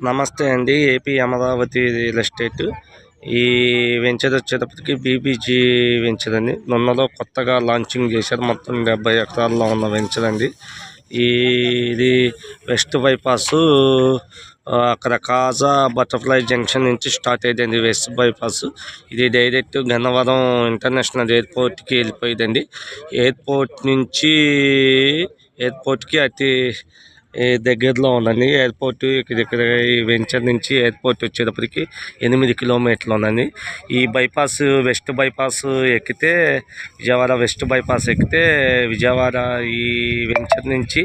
నమస్తే అండి. AP Amaravati real estate. ఈ వెంచర్ వచ్చేటప్పటికి బీబీజీ వెంచర్ అండి. నున్నలో కొత్తగా లాంచింగ్ చేశారు. మొత్తం 70 ఎకరాల్లో ఉన్న వెంచర్ అండి. ఇది వెస్ట్ బైపాస్ అక్కడ కాజా బటర్ఫ్లై జంక్షన్ నుంచి స్టార్ట్ అయ్యిందండి. వెస్ట్ బైపాస్ ఇది డైరెక్ట్ గన్నవరం ఇంటర్నేషనల్ ఎయిర్పోర్ట్కి వెళ్ళిపోయిందండి. ఎయిర్పోర్ట్కి అతి దగ్గరలో ఉందండి. ఎయిర్పోర్ట్ ఇక్కడ ఈ వెంచర్ నుంచి ఎయిర్పోర్ట్ వచ్చేటప్పటికి 8 కిలోమీటర్లు ఉందండి. ఈ బైపాస్ వెస్ట్ బైపాస్ ఎక్కితే విజయవాడ ఈ వెంచర్ నుంచి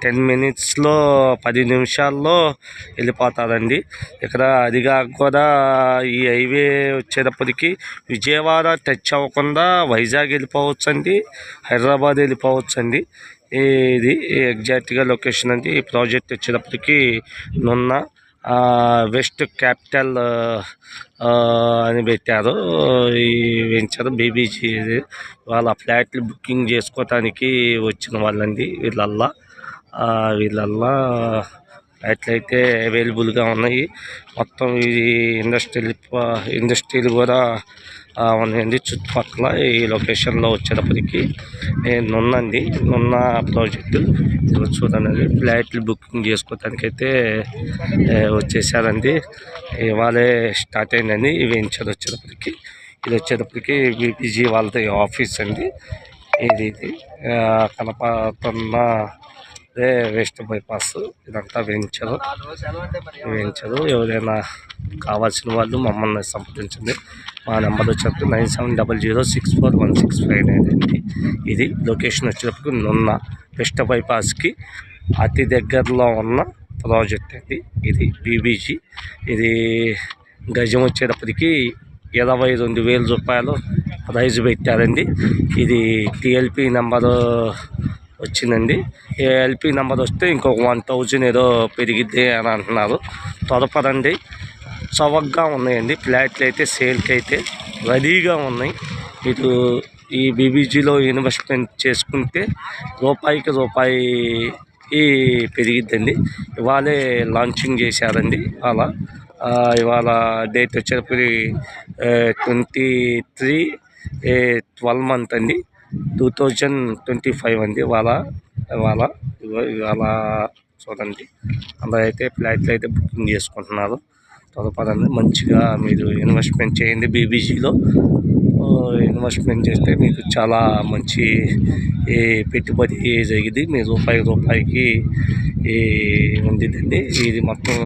10 మినిట్స్లో 10 నిమిషాల్లో వెళ్ళిపోతారండి. ఇక్కడ అదిగా కూడా ఈ హైవే వచ్చేటప్పటికి విజయవాడ టచ్ అవ్వకుండా వైజాగ్ వెళ్ళిపోవచ్చు అండి, హైదరాబాద్ వెళ్ళిపోవచ్చు అండి. ఇది ఎగ్జాక్ట్గా లొకేషన్ అండి. ఈ ప్రాజెక్ట్ వచ్చేటప్పటికి నున్న వెస్ట్ క్యాపిటల్ అని పెట్టారు. ఈ వెంచర్ బీబీజీ వాళ్ళ ఫ్లాట్లు బుకింగ్ చేసుకోవటానికి వచ్చిన వాళ్ళండి. వీళ్ళల్లా ఫ్లాట్లు అయితే అవైలబుల్గా ఉన్నాయి. మొత్తం ఇది ఇండస్ట్రీలు కూడా ఉన్నాయండి చుట్టుపక్కల. ఈ లొకేషన్లో వచ్చేటప్పటికి నున్న ప్రాజెక్టు చూడండి. ఫ్లాట్లు బుకింగ్ చేసుకోవటానికైతే వచ్చేసారండి. ఇవాళే స్టార్ట్ అయిందండి ఈ వెంచర్ వచ్చేటప్పటికి. ఇది వచ్చేటప్పటికి బీపీజీ వాళ్ళది ఆఫీస్ అండి. ఇది కనపడుతున్న వెస్ట్ బైపాస్. ఇదంతా వెంచరు. ఎవరైనా కావాల్సిన వాళ్ళు మమ్మల్ని సంప్రదించండి. మా నెంబర్ వచ్చేటప్పుడు 9700641659 అండి. ఇది లొకేషన్ వచ్చేటప్పుడు నున్న వెస్ట్ బైపాస్కి అతి దగ్గరలో ఉన్న ప్రాజెక్ట్ అండి. ఇది బీబీజీ. ఇది గజం వచ్చేటప్పటికి 22,000 రూపాయలు ప్రైజ్ పెట్టారండి. ఇది టీఎల్పీ నెంబరు వచ్చిందండి. ఎల్పీ నెంబర్ వస్తే ఇంకొక 1000 ఏదో పెరిగిద్ది అని అంటున్నారు. త్వరపడండి. చౌకగా ఉన్నాయండి ఫ్లాట్లు అయితే. సేల్కి అయితే రెడీగా ఉన్నాయి. ఇటు ఈ బీబీజీలో ఇన్వెస్ట్మెంట్ చేసుకుంటే రూపాయి పెరిగిద్దండి. ఇవాళే లాంచింగ్ చేశారండి. ఇవాళ డేట్ వచ్చేటప్పుడు 23/12 మంత్ అండి, 2025 అండి. ఇవాళ చూడండి. అందరైతే ఫ్లాట్లు అయితే బుకింగ్ చేసుకుంటున్నారు. త్వరపడండి. మంచిగా మీరు ఇన్వెస్ట్మెంట్ చేయండి. బీబీజీలో ఇన్వెస్ట్మెంట్ చేస్తే మీకు చాలా మంచి పెట్టుబడి జరిగింది. మీ రూపాయికి ఉండిద్దండి. ఇది మొత్తం